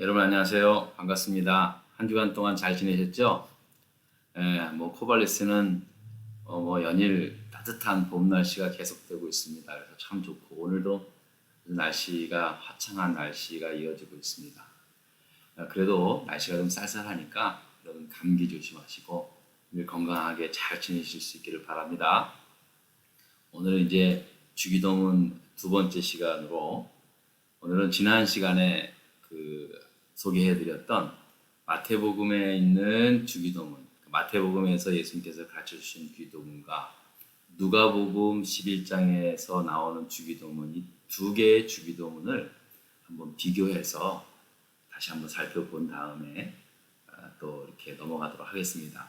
여러분 안녕하세요. 반갑습니다. 한 주간 동안 잘 지내셨죠? 코발리스는 연일 따뜻한 봄 날씨가 계속되고 있습니다. 그래서 참 좋고 오늘도 날씨가 화창한 날씨가 이어지고 있습니다. 그래도 날씨가 좀 쌀쌀하니까 여러분 감기 조심하시고 늘 건강하게 잘 지내실 수 있기를 바랍니다. 오늘은 이제 주기도문 두 번째 시간으로 오늘은 지난 시간에 소개해드렸던 마태복음에 있는 주기도문, 마태복음에서 예수님께서 가르쳐주신 주기도문과 누가복음 11장에서 나오는 주기도문, 이 두 개의 주기도문을 한번 비교해서 다시 한번 살펴본 다음에 또 이렇게 넘어가도록 하겠습니다.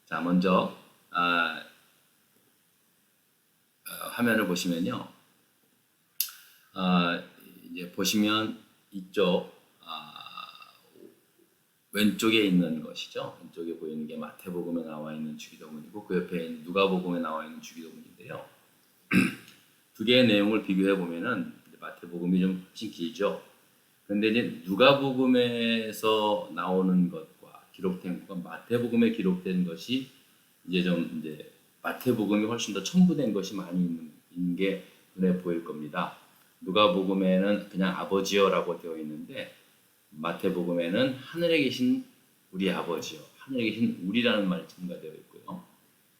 자, 먼저 화면을 보시면요, 이제 보시면 이쪽 왼쪽에 있는 것이죠. 왼쪽에 보이는 게 마태복음에 나와 있는 주기도문이고 그 옆에 있는 누가복음에 나와 있는 주기도문인데요. 두 개의 내용을 비교해 보면은 마태복음이 좀 훨씬 길죠. 그런데 이제 누가복음에서 나오는 것과 기록된 것과 마태복음에 기록된 것이 이제 마태복음이 훨씬 더 첨부된 것이 많이 있는 게 눈에 보일 겁니다. 누가복음에는 그냥 아버지여라고 되어 있는데 마태복음에는 하늘에 계신 우리 아버지요, 하늘에 계신 우리라는 말이 첨가되어 있고요.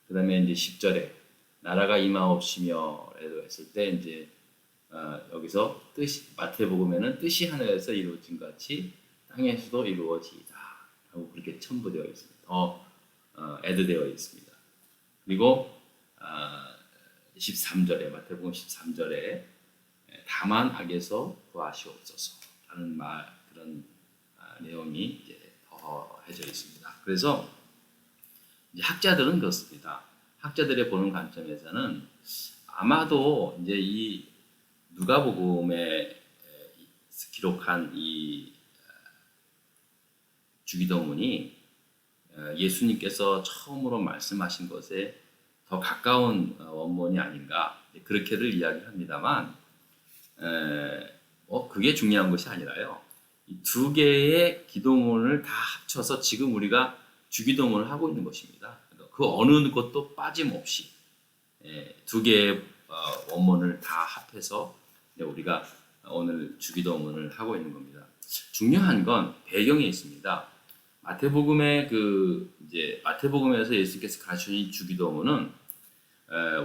그 다음에 이제 10절에 나라가 임하옵시며 했을 때 이제 여기서 마태복음에는 뜻이 하늘에서 이루어진 같이 땅에서도 이루어지이다 하고 그렇게 첨부되어 있습니다. 더 애드되어 있습니다. 그리고 13절에 마태복음 13절에 다만 악에서 구하시옵소서 하는 그런 내용이 이제 더해져 있습니다. 그래서 이제 학자들은 그렇습니다. 학자들의 보는 관점에서는 아마도 이제 이 누가복음에 기록한 이 주기도문이 예수님께서 처음으로 말씀하신 것에 더 가까운 원문이 아닌가 그렇게들 이야기합니다만 그게 중요한 것이 아니라요. 이 두 개의 기도문을 다 합쳐서 지금 우리가 주기도문을 하고 있는 것입니다. 그 어느 것도 빠짐없이 두 개의 원문을 다 합해서 우리가 오늘 주기도문을 하고 있는 겁니다. 중요한 건 배경에 있습니다. 마태복음에서 예수님께서 가르치신 주기도문은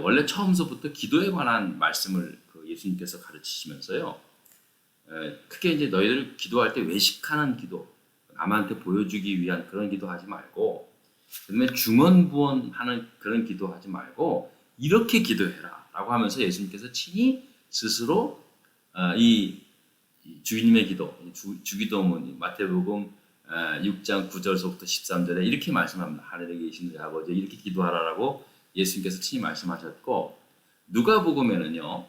원래 처음서부터 기도에 관한 말씀을 예수님께서 가르치시면서요. 크게 이제 너희들 기도할 때 외식하는 기도, 남한테 보여주기 위한 그런 기도하지 말고, 그다음에 중언부언하는 그런 기도하지 말고 이렇게 기도해라라고 하면서 예수님께서 친히 스스로 이 주님의 기도, 주기도문, 마태복음 6장 9절서부터 13절에 이렇게 말씀합니다. 하늘에 계신 우리 아버지 이렇게 기도하라라고 예수님께서 친히 말씀하셨고, 누가복음에는요.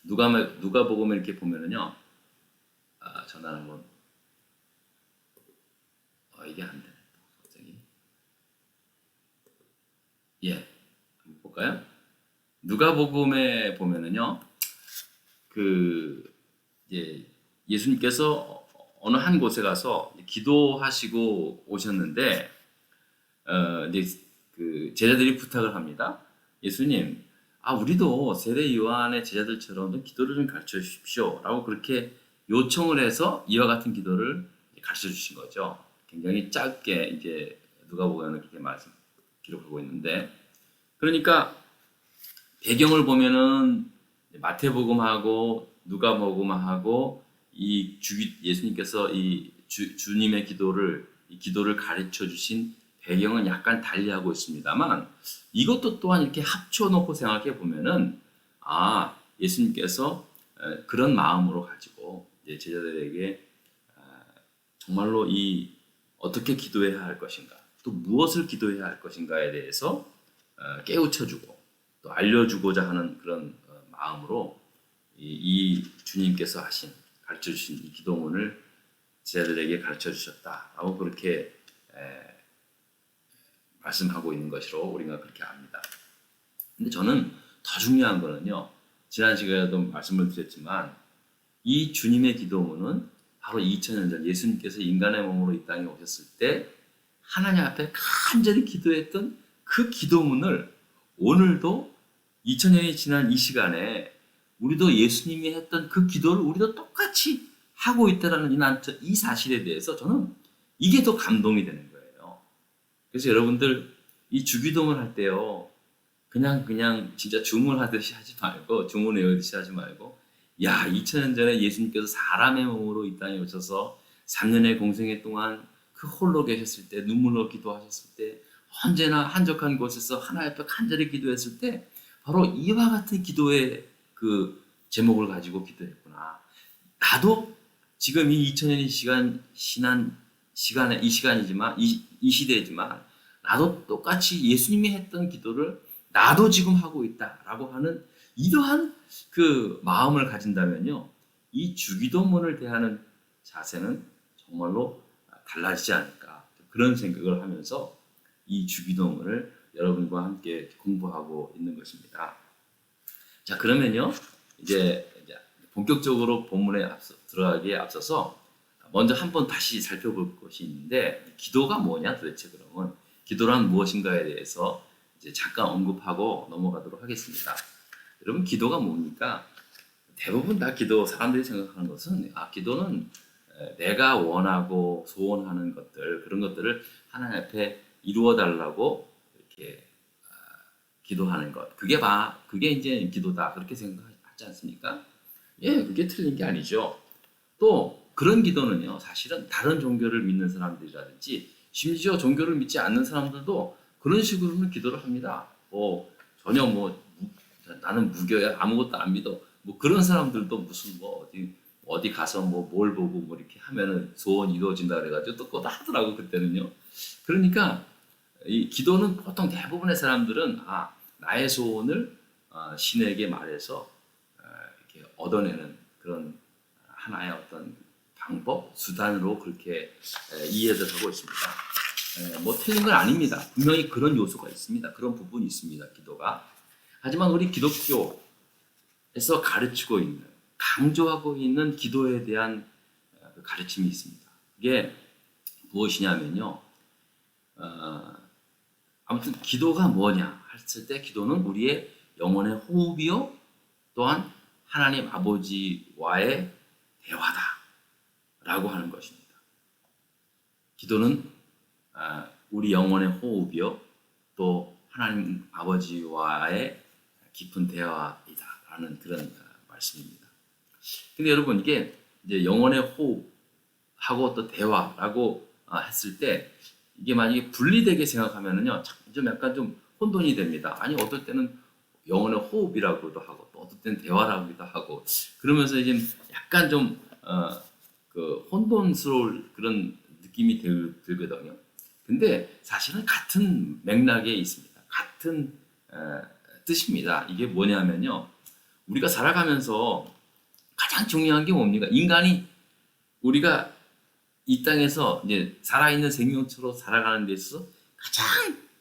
누가복음을 이렇게 보면은요. 전화 한번 이게 안 되네. 갑자기. 한번 볼까요? 누가복음에 보면은요. 예수님께서 어느 한 곳에 가서 기도하시고 오셨는데 제자들이 부탁을 합니다. 예수님, 우리도 세례 요한의 제자들처럼 좀 기도를 좀 가르쳐 주십시오. 라고 그렇게 요청을 해서 이와 같은 기도를 가르쳐 주신 거죠. 굉장히 짧게 이제 누가복음에는 그렇게 기록하고 있는데, 그러니까 배경을 보면은 마태복음하고 누가복음하고 예수님께서 이 주님의 기도를 가르쳐 주신 배경은 약간 달리하고 있습니다만, 이것도 또한 이렇게 합쳐놓고 생각해 보면은 예수님께서 그런 마음으로 가지고 제자들에게 정말로 어떻게 기도해야 할 것인가, 또 무엇을 기도해야 할 것인가에 대해서 깨우쳐주고 또 알려주고자 하는 그런 마음으로 이 주님께서 가르쳐 주신 이 기도문을 제자들에게 가르쳐 주셨다라고 그렇게 말씀하고 있는 것으로 우리가 그렇게 압니다. 근데 저는 더 중요한 거는요. 지난 시간에도 말씀을 드렸지만 이 주님의 기도문은 바로 2000년 전 예수님께서 인간의 몸으로 이 땅에 오셨을 때 하나님 앞에 간절히 기도했던 그 기도문을 오늘도 2000년이 지난 이 시간에 우리도 예수님이 했던 그 기도를 우리도 똑같이 하고 있다는 이 사실에 대해서 저는 이게 더 감동이 되는 거예요. 그래서 여러분들 이 주기도문 할 때요, 그냥 진짜 주문하듯이 하지 말고, 주문 외우듯이 하지 말고, 야, 2000년 전에 예수님께서 사람의 몸으로 이 땅에 오셔서 3년의 공생애 동안 그 홀로 계셨을 때, 눈물로 기도하셨을 때, 언제나 한적한 곳에서 하나님 앞에 간절히 기도했을 때, 바로 이와 같은 기도의 그 제목을 가지고 기도했구나. 나도 지금 이 2000년이 지난 시간에, 이 시간이지만, 이 시대지만, 나도 똑같이 예수님이 했던 기도를 나도 지금 하고 있다라고 하는 이러한 그 마음을 가진다면요, 이 주기도문을 대하는 자세는 정말로 달라지지 않을까, 그런 생각을 하면서 이 주기도문을 여러분과 함께 공부하고 있는 것입니다. 자, 그러면요, 이제 본격적으로 본문에 들어가기에 앞서서 먼저 한번 다시 살펴볼 것이 있는데, 기도가 뭐냐 도대체. 그러면 기도란 무엇인가에 대해서 이제 잠깐 언급하고 넘어가도록 하겠습니다. 여러분, 기도가 뭡니까? 대부분 다 사람들이 생각하는 것은, 기도는 내가 원하고 소원하는 것들, 그런 것들을 하나님 앞에 이루어 달라고 이렇게 기도하는 것. 그게 이제 기도다. 그렇게 생각하지 않습니까? 예, 그게 틀린 게 아니죠. 또 그런 기도는요, 사실은 다른 종교를 믿는 사람들이라든지 심지어 종교를 믿지 않는 사람들도 그런 식으로는 기도를 합니다. 전혀 나는 무교야, 아무것도 안 믿어, 그런 사람들도 무슨 어디 가서 뭘 보고 이렇게 하면은 소원이 이루어진다 그래가지고 또 그것도 하더라고, 그때는요. 그러니까 이 기도는 보통 대부분의 사람들은 나의 소원을 신에게 말해서 이렇게 얻어내는 그런 하나의 어떤 방법, 수단으로 그렇게 이해를 하고 있습니다. 틀린 건 아닙니다. 분명히 그런 요소가 있습니다. 그런 부분이 있습니다, 기도가. 하지만 우리 기독교에서 가르치고 있는, 강조하고 있는 기도에 대한 가르침이 있습니다. 그게 무엇이냐면요, 아무튼 기도가 뭐냐 했을 때, 기도는 우리의 영혼의 호흡이요, 또한 하나님 아버지와의 대화다라고 하는 것입니다. 기도는 우리 영혼의 호흡이요, 또 하나님 아버지와의 깊은 대화이다라는 그런 말씀입니다. 근데 여러분, 이게 이제 영혼의 호흡하고 또 대화라고 했을 때, 이게 만약에 분리되게 생각하면은요, 좀 약간 좀 혼돈이 됩니다. 아니, 어떨 때는 영혼의 호흡이라고도 하고, 또 어떨 때는 대화라고도 하고, 그러면서 이제 약간 좀 혼돈스러울 그런 느낌이 들거든요. 근데 사실은 같은 맥락에 있습니다. 같은 뜻입니다. 이게 뭐냐면요, 우리가 살아가면서 가장 중요한 게 뭡니까? 우리가 이 땅에서 이제 살아있는 생명체로 살아가는 데 있어서 가장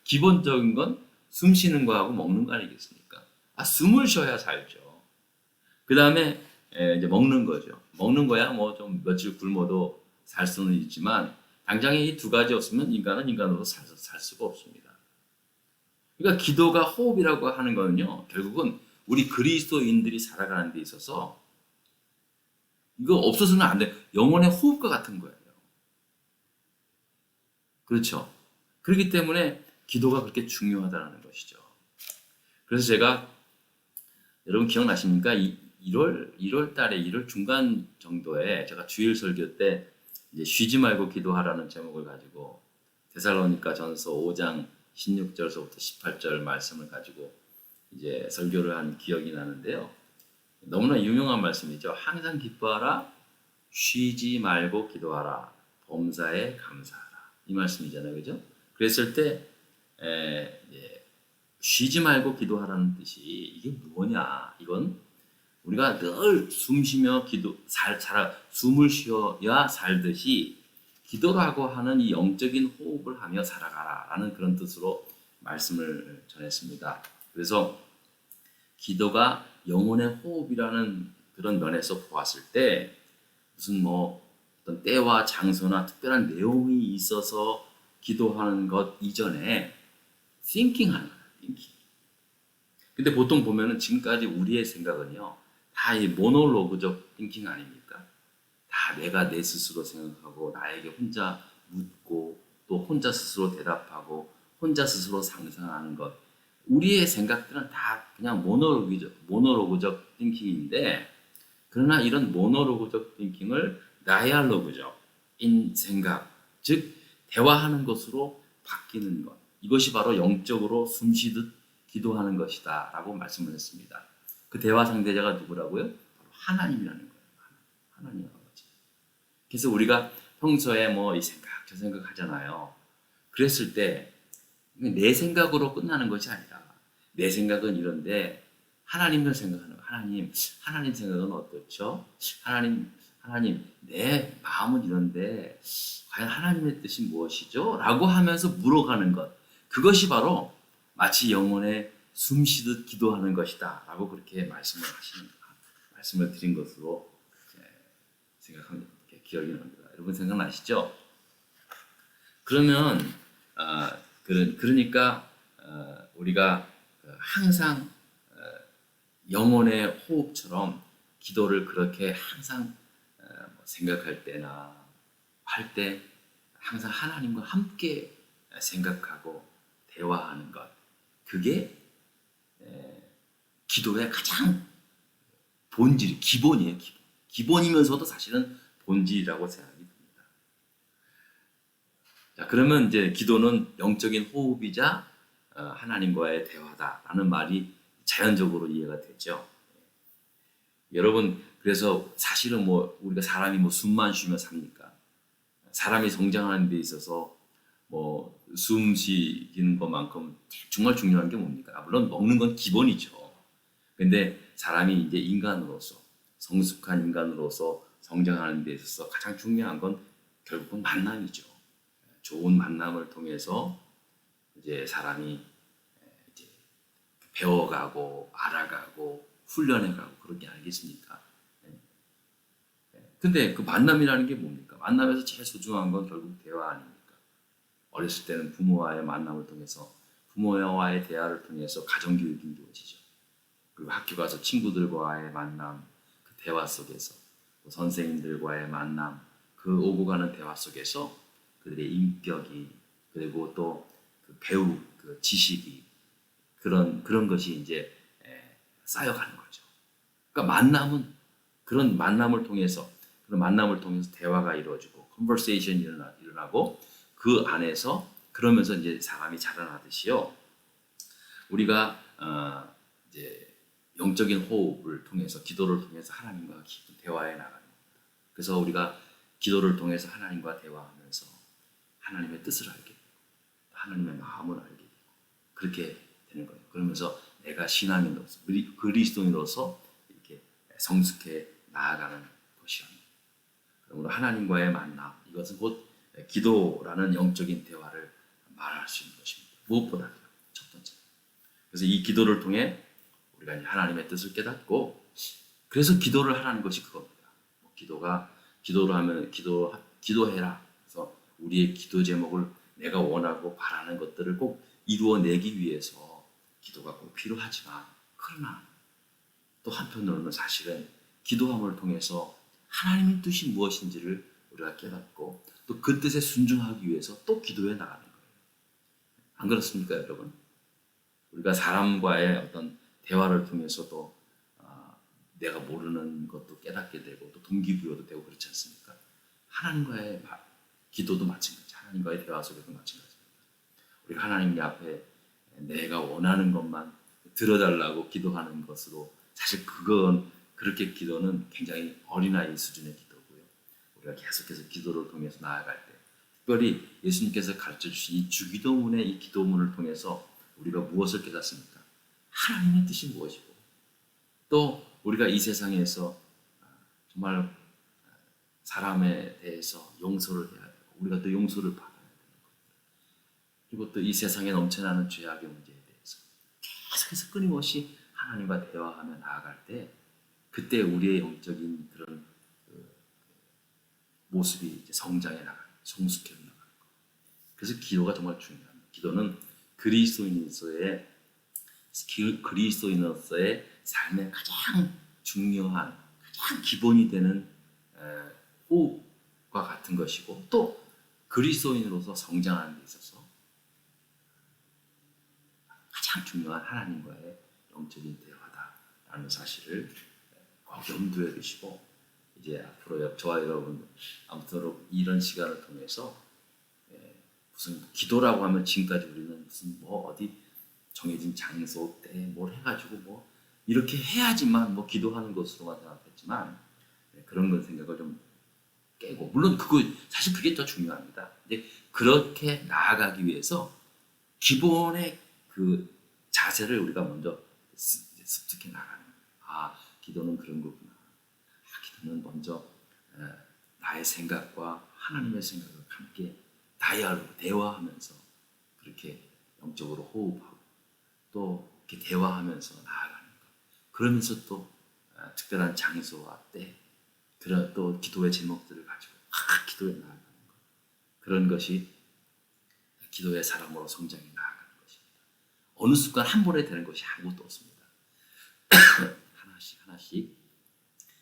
기본적인 건 숨 쉬는 거하고 먹는 거 아니겠습니까? 숨을 쉬어야 살죠. 그 다음에 이제 먹는 거죠. 먹는 거야 좀 며칠 굶어도 살 수는 있지만, 당장에 이 두 가지 없으면 인간은 인간으로 살 수가 없습니다. 그러니까 기도가 호흡이라고 하는 거는요, 결국은 우리 그리스도인들이 살아가는 데 있어서 이거 없어서는 안 돼. 영혼의 호흡과 같은 거예요. 그렇죠? 그렇기 때문에 기도가 그렇게 중요하다는 것이죠. 그래서 제가, 여러분 기억나십니까? 1월 달에 1월 중간 정도에 제가 주일 설교 때 이제 쉬지 말고 기도하라는 제목을 가지고 데살로니가 전서 5장 16절서부터 18절 말씀을 가지고 이제 설교를 한 기억이 나는데요. 너무나 유명한 말씀이죠. 항상 기뻐하라, 쉬지 말고 기도하라, 범사에 감사하라. 이 말씀이잖아요, 그죠? 그랬을 때 쉬지 말고 기도하라는 뜻이 이게 뭐냐? 이건 우리가 늘 숨쉬며 숨을 쉬어야 살듯이 기도라고 하는 이 영적인 호흡을 하며 살아가라라는 그런 뜻으로 말씀을 전했습니다. 그래서 기도가 영혼의 호흡이라는 그런 면에서 보았을 때, 무슨 어떤 때와 장소나 특별한 내용이 있어서 기도하는 것 이전에 thinking 하는 거예요. thinking. 근데 보통 보면은 지금까지 우리의 생각은요, 다 이 모노로그적 thinking 아닙니까? 다 내가 내 스스로 생각하고 나에게 혼자 묻고 또 혼자 스스로 대답하고 혼자 스스로 상상하는 것. 우리의 생각들은 다 그냥 모노로그적 띵킹인데, 그러나 이런 모노로그적 띵킹을 다이알로그적 인 생각, 즉 대화하는 것으로 바뀌는 것. 이것이 바로 영적으로 숨쉬듯 기도하는 것이다 라고 말씀을 했습니다. 그 대화 상대자가 누구라고요? 바로 하나님이라는 거예요. 하나님이라는 거죠. 그래서 우리가 평소에 뭐 이 생각 저 생각 하잖아요. 그랬을 때 내 생각으로 끝나는 것이 아니라, 내 생각은 이런데 하나님을 생각하는 거예요. 하나님 생각은 어떻죠? 하나님 내 마음은 이런데 과연 하나님의 뜻이 무엇이죠? 라고 하면서 물어가는 것. 그것이 바로 마치 영혼에 숨쉬듯 기도하는 것이다 라고 그렇게 말씀을 드린 것으로 생각합니다. 기억이 납니다. 여러분 생각나시죠? 그러면 그러니까 우리가 항상 영혼의 호흡처럼 기도를 그렇게 항상 생각할 때나 할 때 항상 하나님과 함께 생각하고 대화하는 것, 그게 기도의 가장 기본이에요. 기본이면서도 사실은 본질이라고 생각이 듭니다. 자, 그러면 이제 기도는 영적인 호흡이자 하나님과의 대화다라는 말이 자연적으로 이해가 되죠. 여러분, 그래서 사실은 뭐 우리가 사람이 뭐 숨만 쉬며 삽니까? 사람이 성장하는 데 있어서 뭐 숨 쉬는 것만큼 정말 중요한 게 뭡니까? 물론 먹는 건 기본이죠. 근데 사람이 이제 인간으로서, 성숙한 인간으로서 성장하는 데 있어서 가장 중요한 건 결국은 만남이죠. 좋은 만남을 통해서 이제 사람이 이제 배워가고 알아가고 훈련해가고 그런 게 아니겠습니까? 근데 그 만남이라는 게 뭡니까? 만남에서 제일 소중한 건 결국 대화 아닙니까? 어렸을 때는 부모와의 만남을 통해서, 부모와의 대화를 통해서 가정교육이 이루어지죠. 그리고 학교 가서 친구들과의 만남, 그 대화 속에서, 또 선생님들과의 만남, 그 오고 가는 대화 속에서 그들의 인격이, 그리고 또 그 지식이, 그런 것이 이제 쌓여가는 거죠. 그러니까 그런 만남을 통해서 대화가 이루어지고, conversation이 일어나고, 그 안에서 그러면서 이제 사람이 자라나듯이요. 우리가 이제 영적인 호흡을 통해서, 기도를 통해서 하나님과 깊은 대화에 나가는 겁니다. 그래서 우리가 기도를 통해서 하나님과 대화하면서 하나님의 뜻을 알게 되고 하나님의 마음을 알게 되고 그렇게 되는 거예요. 그러면서 내가 신앙인으로서, 그리스도인으로서 이렇게 성숙해 나아가는 것이랍니다. 그러므로 하나님과의 만남, 이것은 곧 기도라는 영적인 대화를 말할 수 있는 것입니다. 무엇보다도 첫 번째. 그래서 이 기도를 통해 우리가 이제 하나님의 뜻을 깨닫고, 그래서 기도를 하라는 것이 그겁니다. 기도를 하면 기도해라. 그래서 우리의 기도 제목을, 내가 원하고 바라는 것들을 꼭 이루어내기 위해서 기도가 꼭 필요하지만, 그러나 또 한편으로는 사실은 기도함을 통해서 하나님의 뜻이 무엇인지를 우리가 깨닫고 또 그 뜻에 순종하기 위해서 또 기도해 나가는 거예요. 안 그렇습니까, 여러분? 우리가 사람과의 어떤 대화를 통해서도 내가 모르는 것도 깨닫게 되고 또 동기부여도 되고 그렇지 않습니까? 하나님과의 기도도 마찬가지, 하나님과의 대화 속에도 마찬가지입니다. 우리가 하나님 앞에 내가 원하는 것만 들어달라고 기도하는 것으로, 사실 그렇게 기도는 굉장히 어린아이 수준의 기도고요. 우리가 계속해서 기도를 통해서 나아갈 때, 특별히 예수님께서 가르쳐 주신 이 주기도문의 이 기도문을 통해서 우리가 무엇을 깨닫습니까? 하나님의 뜻이 무엇이고, 또 우리가 이 세상에서 정말 사람에 대해서 용서를 해야 되고, 우리가 또 용서를 받아야 되는 것, 그리고 또 이 세상에 넘쳐나는 죄악의 문제에 대해서 계속해서 끊임없이 하나님과 대화하며 나아갈 때, 그때 우리의 영적인 그런 모습이 이제 성장해 나가는, 성숙해 나가는 거. 그래서 기도가 정말 중요합니다. 기도는 그리스도인으로서의 삶의 가장 중요한, 가장 기본이 되는 호흡과 같은 것이고, 또 그리스도인으로서 성장하는 데 있어서 가장 중요한 하나님과의 영적인 대화다라는 사실을 꼭 염두에 두시고, 이제 앞으로 저와 여러분 아무쪼록 이런 시간을 통해서 무슨 기도라고 하면 지금까지 우리는 무슨 뭐 어디 정해진 장소 때 뭘 해가지고 뭐 이렇게 해야지만 뭐 기도하는 것으로만 생각했지만, 그런 건 생각을 좀 깨고, 물론 그거 사실 그게 더 중요합니다. 근데 그렇게 나아가기 위해서 기본의 그 자세를 우리가 먼저 습득해 나가는 거예요. 아, 기도는 그런 거구나. 아, 기도는 먼저 나의 생각과 하나님의 생각을 함께 대화하면서 그렇게 영적으로 호흡하고 또 이렇게 대화하면서 나아가는 것. 그러면서 또 특별한 장소와 때, 그런 또 기도의 제목들을 가지고 기도에 나아가는 것. 그런 것이 기도의 사람으로 성장해 나아가는 것입니다. 어느 순간 한 번에 되는 것이 아무것도 없습니다. 하나씩 하나씩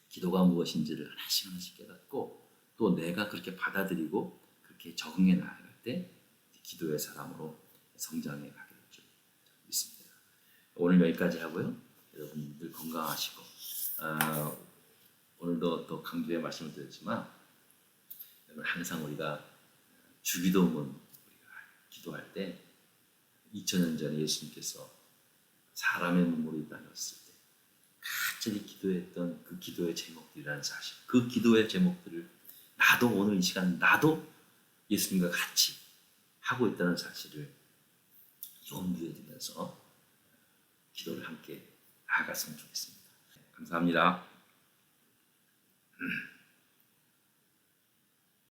기도가 무엇인지를 하나씩 깨닫고, 또 내가 그렇게 받아들이고 그렇게 적응해 나아갈 때 기도의 사람으로 성장해 가게 될 줄 믿습니다. 오늘 여기까지 하고요. 여러분들 건강하시고, 오늘도 또 강조의 말씀을 드렸지만, 항상 우리가 주기도문 우리가 기도할 때 2000년 전에 예수님께서 사람의 몸으로 이 땅에 왔을 때 간절히 기도했던 그 기도의 제목들이라는 사실, 그 기도의 제목들을 나도 오늘 이 시간 나도 예수님과 같이 하고 있다는 사실을 염두에 두면서 기도를 함께 나아갔으면 좋겠습니다. 감사합니다.